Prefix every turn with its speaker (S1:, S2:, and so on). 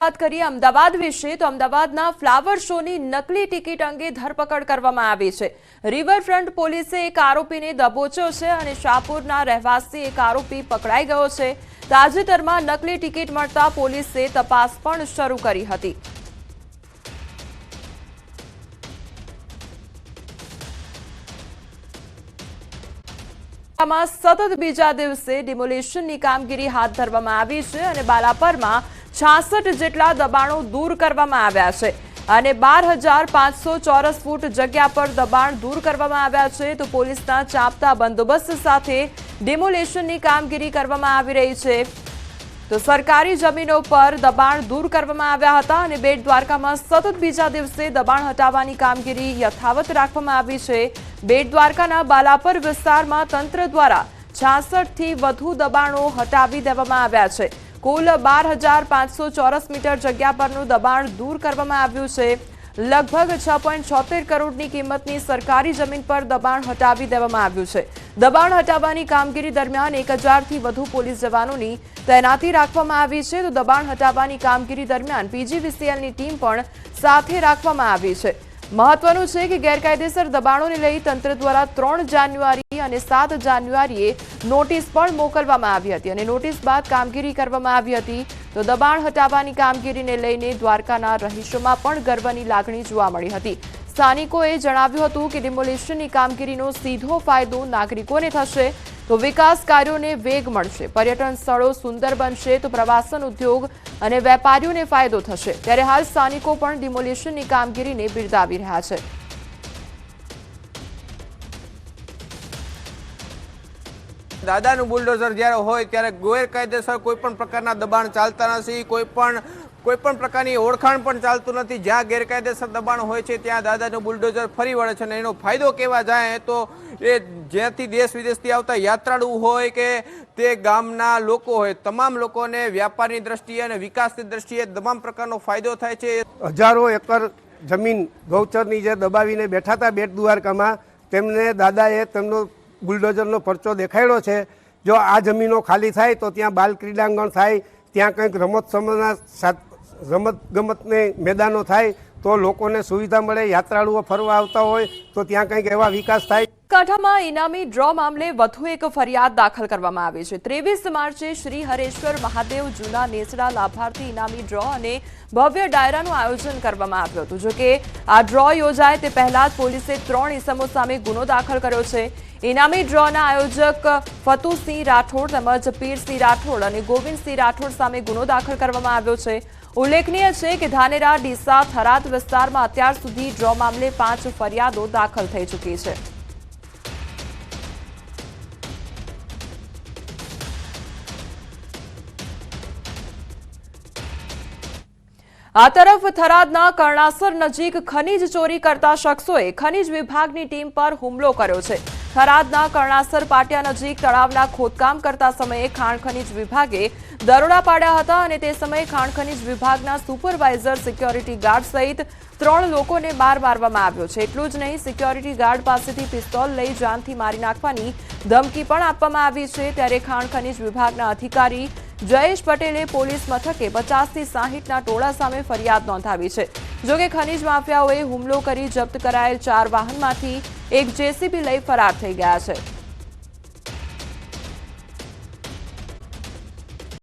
S1: बात करिए अमदावाद विषे तो अमदावादना फ्लावर शोनी नकली टिकિટ અંગે ધરપકડ કરવામાં આવી છે। રિવરફ્રન્ટ પોલીસે એક આરોપીને દબોચ્યો છે અને શાહપુરના રહેવાસી એક આરોપી પકડાઈ ગયો છે। તાજેતરમાં નકલી ટિકિટ મળતા પોલીસે તપાસ પણ શરૂ કરી હતી। સતત બીજા દિવસે ડિમોલિશનની કામગીરી હાથ ધરવામાં આવી છે અને બાલાપરમાં 66 જેટલા દબાણો दूर કરવામાં આવ્યા છે અને 12,500 ચોરસ ફૂટ જગ્યા પર દબાણ दूर કરવામાં આવ્યા છે તો પોલીસના ચાંપતા બંદોબસ્ત સાથે ડિમોલિશનની કામગીરી કરવામાં આવી રહી છે। તો સરકારી જમીનો પર દબાણ दूर કરવામાં આવ્યા હતા અને બેટ દ્વારકામાં સતત બીજા દિવસે દબાણ હટાવવાની કામગીરી યથાવત રાખવામાં આવી છે। બેટ દ્વારકાના બાલાપર વિસ્તારમાં તંત્ર દ્વારા 66 થી વધુ દબાણો હટાવી દેવામાં આવ્યા છે। कुल 12,500 ચોરસ મીટર જગ્યા પરનું દબાણ दूर કરવામાં આવ્યું છે। लगभग 6.76 કરોડની કિંમતની સરકારી જમીન પર દબાણ હટાવી દેવામાં આવ્યું છે। દબાણ હટાવવાની કામગીરી દરમિયાન 1000 થી વધુ પોલીસ જવાનોની તૈનાતી રાખવામાં આવી છે। તો દબાણ હટાવવાની કામગીરી દરમિયાન પીજીવીસીએલની ટીમ પણ સાથે રાખવામાં આવી છે। महत्वનું છે કે ગેરકાયદેસર દબાણોને લઈ તંત્ર દ્વારા 3 જાન્યુઆરી અને 7 જાન્યુઆરીએ નોટિસ પણ મોકલવામાં આવી હતી અને નોટિસ બાદ કામગીરી કરવામાં આવી હતી। તો દબાણ હટાવવાની કામગીરીને લઈને દ્વારકાના રહીશોમાં પણ ગર્વની લાગણી જોવા મળી હતી। સ્થાનિકોએ જણાવ્યું હતું કે ડિમોલિશનની કામગીરીનો સીધો ફાયદો નાગરિકોને થશે તો વિકાસ કાર્યોને વેગ મળશે, પર્યટન સ્થળો સુંદર બનશે તો પ્રવાસન ઉદ્યોગ અને વેપારીઓને ફાયદો થશે। ત્યારે હાલ સ્થાનિકો પણ ડિમોલિશનની કામગીરીને બિરદાવી રહ્યા છે।
S2: દાદાનું બુલડોઝર જ્યારે હોય ત્યારે ગેરકાયદેસર કોઈપણ પ્રકારના દબાણ ચાલતા નથી, કોઈપણ પ્રકારની ઓળખાણ પણ ચાલતું નથી। જ્યાં ગેરકાયદેસર દબાણ હોય છે ત્યાં દાદાનું બુલડોઝર ફરી વળે છે અને એનો ફાયદો કહેવા જાય તો એ જ્યાંથી દેશ વિદેશથી આવતા યાત્રાળુ હોય કે તે ગામના લોકો હોય, તમામ લોકોને વ્યાપારની દ્રષ્ટિએ અને વિકાસની દ્રષ્ટિએ તમામ પ્રકારનો ફાયદો થાય છે।
S3: હજારો એકર જમીન ગૌચરની જે દબાવીને બેઠા હતા બેટ દ્વારકામાં, તેમને દાદાએ તેમનો બુલડોઝરનો પરચો દેખાડ્યો છે। જો આ જમીનો ખાલી થાય તો ત્યાં બાલ ક્રીડાંગણ થાય, ત્યાં કંઈક રમતગમતને મેદાનો થાય તો લોકોને સુવિધા મળે, યાત્રાળુઓ ફરવા આવતા હોય તો ત્યાં કંઈક એવા વિકાસ થાય।
S1: કાંઠામાં ઇનામી ડ્રો મામલે વધુ એક ફરિયાદ દાખલ કરવામાં આવી છે। 23 માર્ચે શ્રી હરેશ્વર મહાદેવ જૂના નેસડા લાભાર્થી ઇનામી ડ્રો અને ભવ્ય ડાયરાનું આયોજન કરવામાં આવ્યું હતું। જોકે આ ડ્રો યોજાય તે પહેલા જ પોલીસે 3 ઇસમો સામે ગુનો દાખલ કર્યો છે। ઇનામી ડ્રોના આયોજક ફતુસિંહ રાઠોડ તેમજ પીરસિંહ રાઠોડ અને ગોવિંદસિંહ રાઠોડ સામે ગુનો દાખલ કરવામાં આવ્યો છે। ઉલ્લેખનીય છે કે ધાનેરા, ડીસા, થરાદ વિસ્તારમાં અત્યાર સુધી ડ્રો મામલે 5 ફરિયાદો દાખલ થઈ ચૂકી છે। આ તરફ થરાદના કર્ણાસર નજીક ખનીજ ચોરી કરતા શખ્સોએ ખનીજ વિભાગની ટીમ પર હુમલો કર્યો છે। થરાદના કર્ણાસર પાટિયા નજીક તળાવના ખોદકામ કરતા સમયે ખાણ ખનીજ વિભાગે દરોડા પાડ્યા હતા અને તે સમયે ખાણ ખનીજ વિભાગના સુપરવાઇઝર, સિક્યોરિટી ગાર્ડ સહિત 3 લોકોને માર મારવામાં આવ્યો છે। એટલું જ નહીં, સિક્યોરિટી ગાર્ડ પાસેથી પિસ્તોલ લઈ જાનથી મારી નાખવાની ધમકી પણ આપવામાં આવી છે। ત્યારે ખાણ ખનીજ વિભાગના અધિકારી જયેશ પટેલે પોલીસ મથકે 50 થી 60ના ટોળા સામે ફરિયાદ નોંધાવી છે। જોકે ખનીજ માફિયાઓએ હુમલો કરી જપ્ત કરાયેલ 4 વાહનમાંથી એક જેસીબી લઈ ફરાર થઈ ગયા છે।